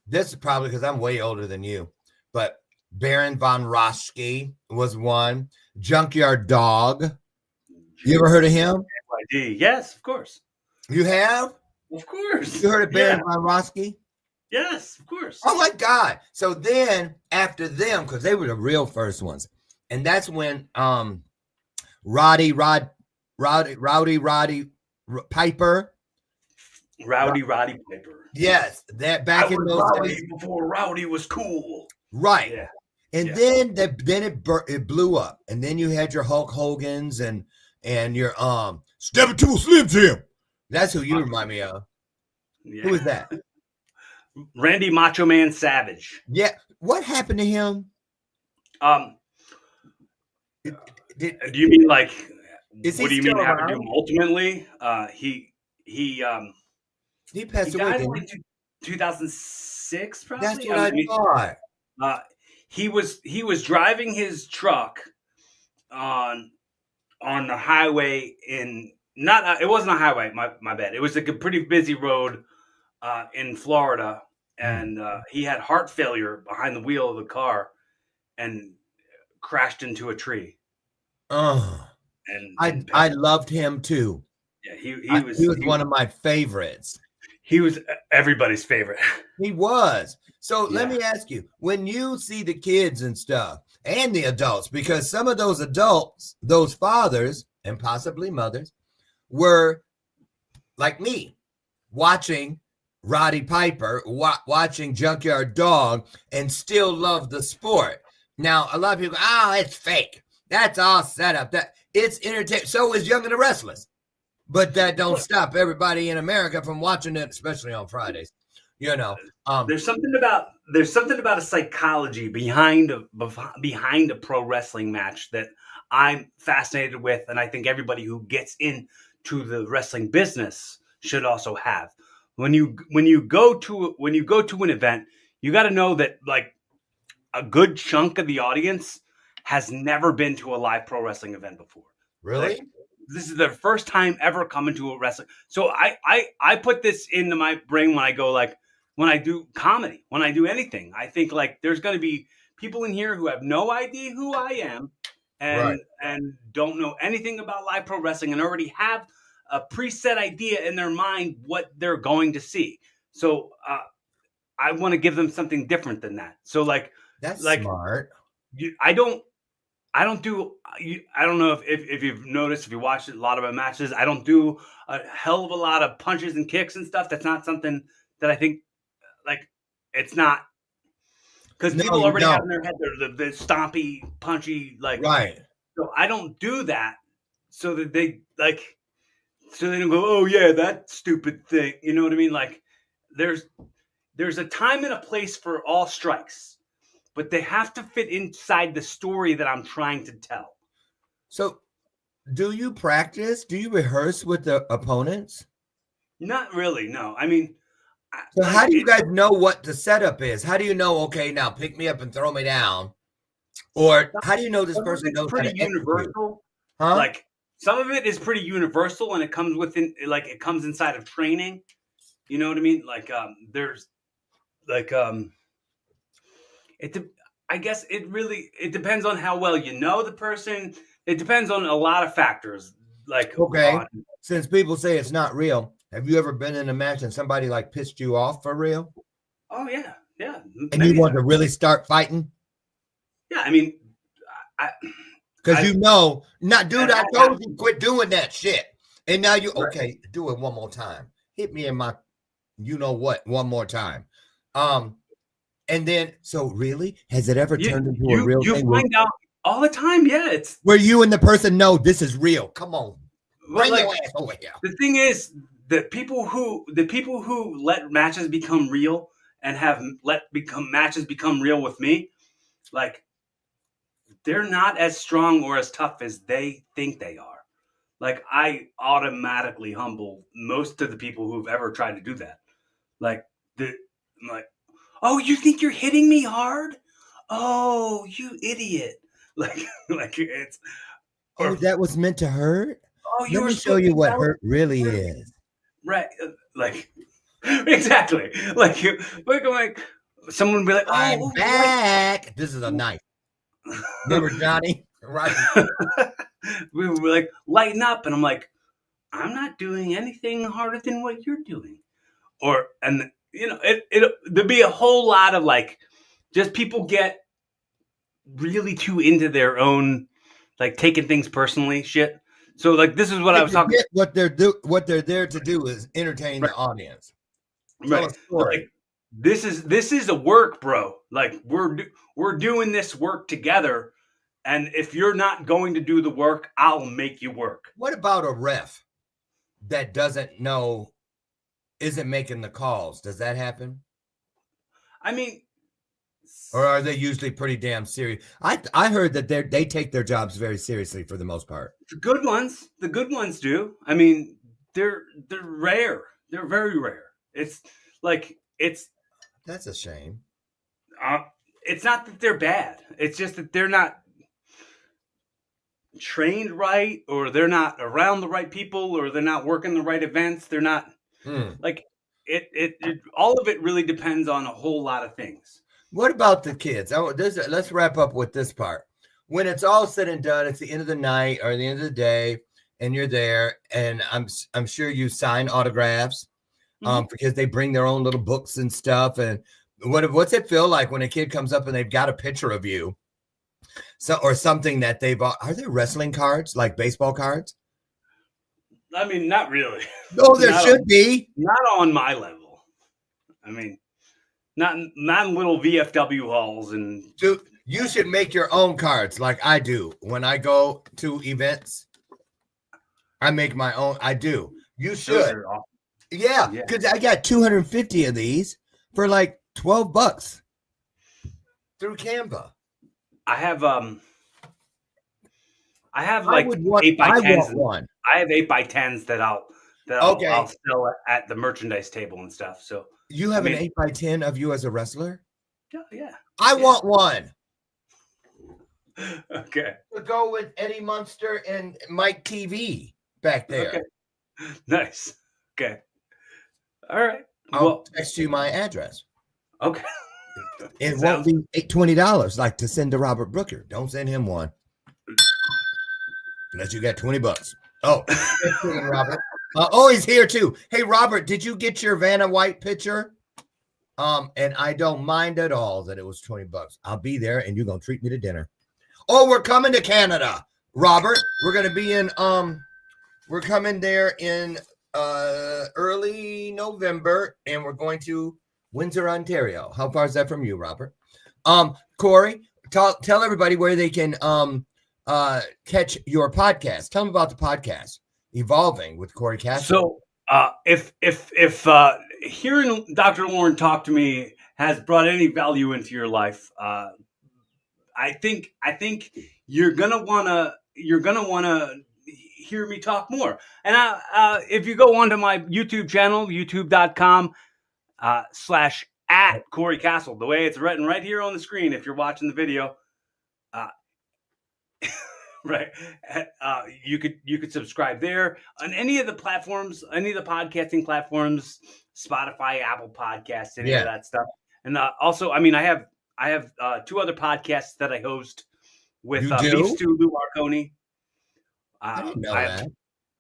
this is probably because I'm way older than you, but Baron von Raschke was one. Junkyard Dog. You ever heard of him? Yes, of course. You have? Of course. You heard of Baron von Raschke? Yes, of course. Oh my God. So then after them, because they were the real first ones, and that's when Roddy Piper. Rowdy Piper. Yes, that back in those days before Rowdy was cool. Right. Yeah. And then it blew up. And then you had your Hulk Hogan's and your Step Into a Slim Jim. That's who you remind me of. Yeah. Who is that? Randy Macho Man Savage. Yeah. What happened to him? Do you mean like Is what do you he mean still happened to around? him ultimately? He passed away. died in didn't like 2006 probably. That's what I thought. He was driving his truck on the highway in not it wasn't a highway, my bad. It was like a pretty busy road in Florida, and he had heart failure behind the wheel of the car and crashed into a tree. And I loved him too. Yeah, he was one of my favorites. He was everybody's favorite. He was. So let me ask you, when you see the kids and stuff and the adults, because some of those adults, those fathers and possibly mothers were like me, watching Roddy Piper, watching Junkyard Dog, and still love the sport. Now, a lot of people, it's fake. That's all set up. That it's entertainment. So is Young and the Restless. But that don't stop everybody in America from watching it, especially on Fridays. You know, there's something about a psychology behind a pro wrestling match that I'm fascinated with, and I think everybody who gets into the wrestling business should also have. When you go to an event, you got to know that like a good chunk of the audience has never been to a live pro wrestling event before. Really? Like, this is their first time ever coming to a wrestling. So I put this into my brain when I go when I do comedy, when I do anything. I think like there's going to be people in here who have no idea who I am and don't know anything about live pro wrestling and already have a preset idea in their mind what they're going to see. So I want to give them something different than that. So like that's smart. I don't know if you've noticed, if you watched a lot of my matches, I don't do a hell of a lot of punches and kicks and stuff. That's not something that I think like it's not because people already have in their head the stompy, punchy, like right. So I don't do that so that they don't go, oh yeah, that stupid thing. You know what I mean? Like there's a time and a place for all strikes. But they have to fit inside the story that I'm trying to tell. So, do you practice? Do you rehearse with the opponents? Not really, no. I mean, so how do you guys know what the setup is? How do you know, okay, now pick me up and throw me down? Or how do you know this person knows how to universal? Huh? Like some of it is pretty universal and it comes within, like it comes inside of training. You know what I mean? Like there's like I guess it depends on how well you know the person. It depends on a lot of factors. Like since people say it's not real, have you ever been in a match and somebody like pissed you off for real? Oh yeah. And you want to really start fighting? Yeah, I mean, because I told you quit doing that shit, and now you do it one more time. Hit me in my, one more time. And then, so really, has it ever turned into a real thing? You find out all the time, yeah. It's where you and the person know this is real. Come on, bring your ass over here. The thing is, the people who let matches become real and have matches become real with me, like they're not as strong or as tough as they think they are. like I automatically humble most of the people who've ever tried to do that. Like I'm like, oh, you think you're hitting me hard? Oh, you idiot! Like, like it's Oh, or that was meant to hurt? oh, you Let were me show supposed you to what tell hurt really me. is. Right, like exactly. Like you, like someone would be like, I'm oh, back. This is a knife. Remember Johnny? Right. we were like, lighten up, and I'm like, I'm not doing anything harder than what you're doing. Or and there'd be a whole lot of like, just people get really too into their own, like taking things personally shit. So like this is what I was talking. What they're there to do is entertain the audience. Tell Right. a story. Like, this is a work, bro. Like we're doing this work together, and if you're not going to do the work, I'll make you work. What about a ref that isn't making the calls? Does that happen? I mean, or are they usually pretty damn serious? I heard that they take their jobs very seriously for the most part. The good ones do. I mean, they're rare. They're very rare. It's like that's a shame. It's not that they're bad. It's just that they're not trained right, or they're not around the right people, or they're not working the right events. They're not like it. All of it really depends on a whole lot of things. What about the kids? Let's wrap up with this part. When it's all said and done, it's the end of the night or the end of the day, and you're there, and I'm sure you sign autographs because they bring their own little books and stuff. And what's it feel like when a kid comes up and they've got a picture of you, or something that are there wrestling cards like baseball cards? I mean, not really. No, there should be. Not on my level. I mean, not in little VFW halls. And dude, you should make your own cards like I do. When I go to events, I make my own. I do. You should. Awesome. Yeah, because I got 250 of these for like $12 through Canva. I have like 8x10s. I have 8x10s that I'll sell at the merchandise table and stuff. So you have an 8x10 of you as a wrestler? Yeah. I want one. Okay. To go with Eddie Munster and Mike TV back there. Okay. Nice. Okay. All right. I'll text you my address. Okay. It won't be $20 like to send to Robert Brooker. Don't send him one. Unless you got $20. Oh, Robert. He's here too. Hey, Robert, did you get your Vanna White picture? And I don't mind at all that it was $20. I'll be there, and you're gonna treat me to dinner. Oh, we're coming to Canada, Robert. We're gonna be in we're coming there in early November, and we're going to Windsor, Ontario. How far is that from you, Robert? Cory, tell everybody where they can catch your podcast. Tell them about the podcast, Evolving with Cory Kastle. So if hearing Dr. Lauren talk to me has brought any value into your life, I think you're gonna wanna hear me talk more. And if you go onto my YouTube channel, youtube.com / Cory Kastle, the way it's written right here on the screen if you're watching the video, right, you could subscribe there on any of the platforms, any of the podcasting platforms, Spotify, Apple Podcasts, any of that stuff. And also, I mean, I have 2 other podcasts that I host with Beef Stew Lou Marconi. I didn't know that.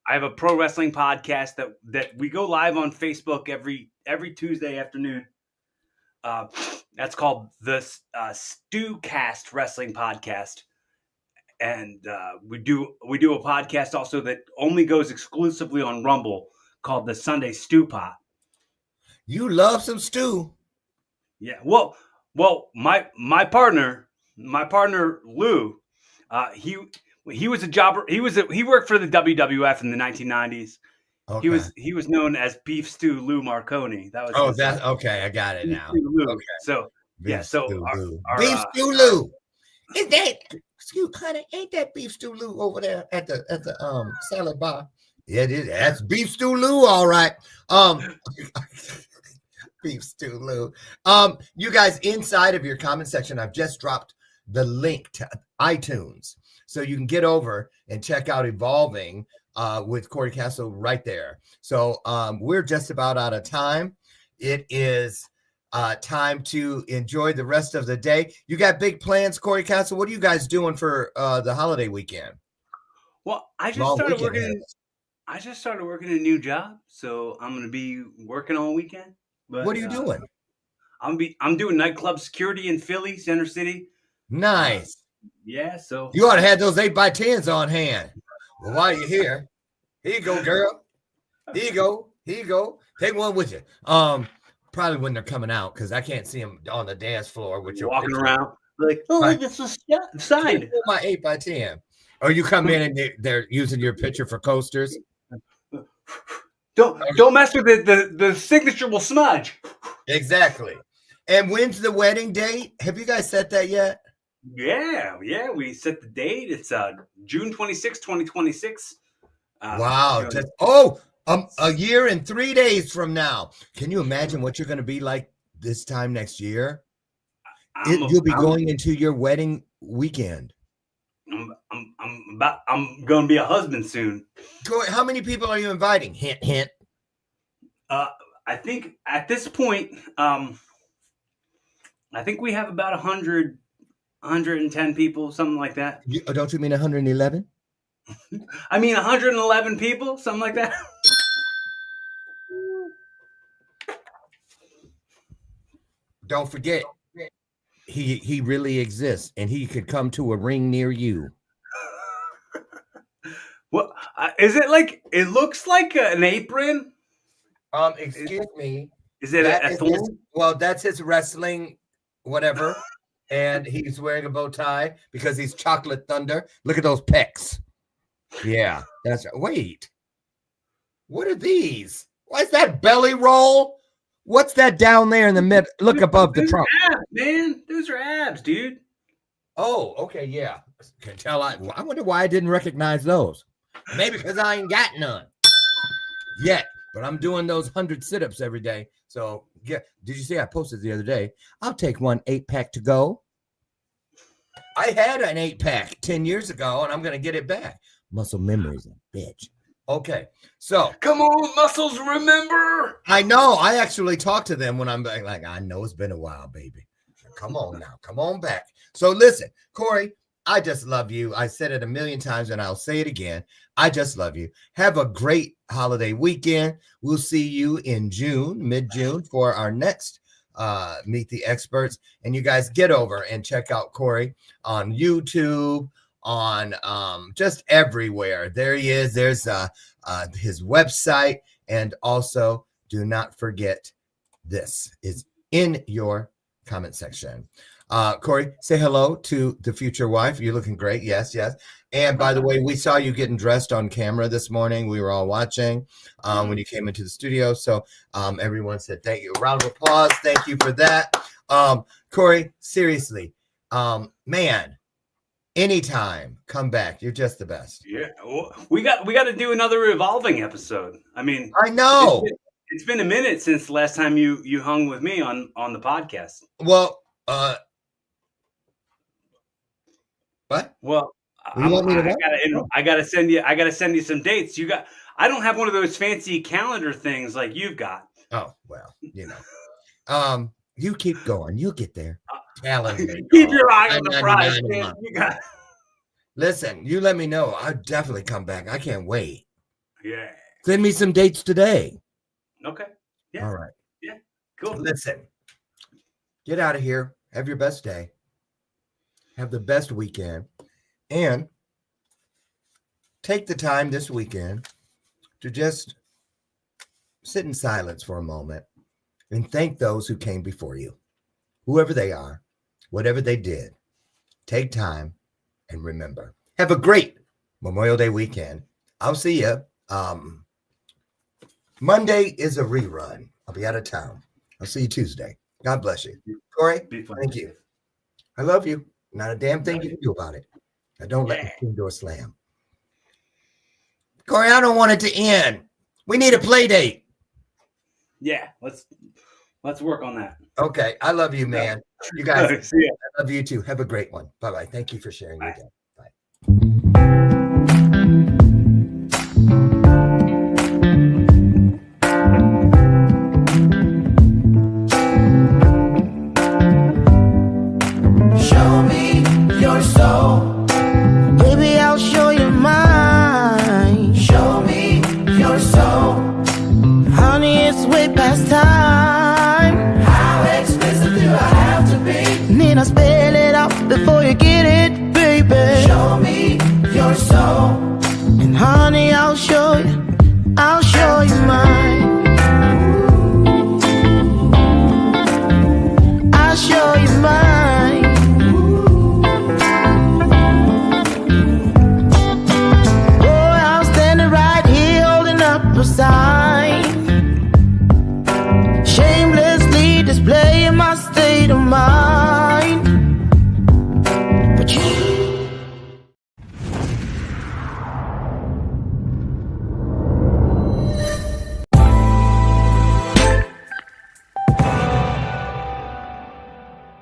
I have a pro wrestling podcast that we go live on Facebook every Tuesday afternoon. That's called the Stewcast Wrestling Podcast, and we do a podcast also that only goes exclusively on Rumble called the Sunday Stew Pot. You love some stew. Yeah. Well, my partner Lou, he was a jobber. He worked for the WWF in the 1990s. Okay. He was known as Beef Stew Lou Marconi. That was okay. I got it now. Okay. So Beef Stew Lou. Beef Stew Lou. Is that Excuse, honey, ain't that beef stew Lou over there at the salad bar? Yeah, it is. That's beef stew Lou, all right. Beef stew Lou. You guys, inside of your comment section, I've just dropped the link to iTunes, so you can get over and check out Evolving with Cory Kastle right there. So we're just about out of time. It is time to enjoy the rest of the day. You got big plans, Cory Kastle? What are you guys doing for the holiday weekend? Well, I just started working a new job, so I'm going to be working all weekend. But, what are you doing? I'm doing nightclub security in Philly, Center City. Nice. Yeah, so you ought to have those 8x10s on hand. Well, while you're here you go, girl. Here you go. Take one with you. Probably when they're coming out, because I can't see them on the dance floor with your walking picture. around like, oh, Right. this is signed. My 8x10. Or you come in and they're using your picture for coasters. Don't mess with it. The signature will smudge. Exactly. And when's the wedding date? Have you guys set that yet? Yeah. We set the date. It's June 26, 2026. Wow. A year and 3 days from now. Can you imagine what you're going to be like this time next year? You'll be going into your wedding weekend. I'm going to be a husband soon. How many people are you inviting? Hint, hint. I think at this point, I think we have about 100, 110 people, something like that. Don't you mean 111? I mean 111 people, something like that. Don't forget, he really exists, and he could come to a ring near you. What is it like? It looks like an apron. Excuse me. Is it a thorn? Well, that's his wrestling, whatever. And he's wearing a bow tie because he's Chocolate Thunder. Look at those pecs. Yeah, that's right. Wait. What are these? What's that belly roll? What's that down there in the mid? Look above the trunk. Abs, man. Those are abs, dude. Oh, okay, yeah. Can tell. I wonder why I didn't recognize those. Maybe because I ain't got none yet. But I'm doing those 100 sit-ups every day. So, yeah. Did you see I posted the other day? I'll take one 8-pack to go. I had an 8-pack 10 years ago, and I'm going to get it back. Muscle memory's a bitch. Okay, so. Come on, muscles, remember. I know. I actually talk to them when I'm like, I know it's been a while, baby. Come on now. Come on back. So, listen, Cory, I just love you. I said it a million times, and I'll say it again. I just love you. Have a great holiday weekend. We'll see you in June, mid-June, for our next Meet the Experts. And you guys get over and check out Cory on YouTube, on just everywhere. There he is. There's his website. And also, do not forget, this is in your comment section. Cory, say hello to the future wife. You're looking great. Yes. And by the way, we saw you getting dressed on camera this morning. We were all watching when you came into the studio. So everyone said thank you. A round of applause. Thank you for that. Cory, seriously, man, anytime, come back. You're just the best. Yeah, well, we got to do another Evolving episode. I mean, I know it's been a minute since the last time you hung with me on the podcast. Well, what? Well, I gotta send you some dates. I don't have one of those fancy calendar things like you've got. Oh, well, you keep going. You'll get there. Keep your eye on the prize, man. You got it. Listen, you let me know. I'll definitely come back. I can't wait. Yeah. Send me some dates today. Okay. Yeah. All right. Yeah. Cool. Listen, get out of here. Have your best day. Have the best weekend. And take the time this weekend to just sit in silence for a moment and thank those who came before you. Whoever they are, whatever they did, take time and remember. Have a great Memorial Day weekend. I'll see you. Monday is a rerun. I'll be out of town. I'll see you Tuesday. God bless you. Cory, thank you. I love you. Not a damn thing you can do about it. Now don't let the screen door slam. Cory, I don't want it to end. We need a play date. Yeah, let's work on that. Okay, I love you, man. You guys, See ya. I love you too. Have a great one. Bye-bye. Thank you for sharing your day. Bye. Show me your soul. Baby, I'll show you mine. Show me your soul. Honey, it's way past time. How explicit do I have to be? Need I spell it out before you get it, baby? Show me your soul. And honey, I'll show you mine. I'll show you mine. Boy, I'm standing right here holding up a sign, shamelessly displaying my state of mind.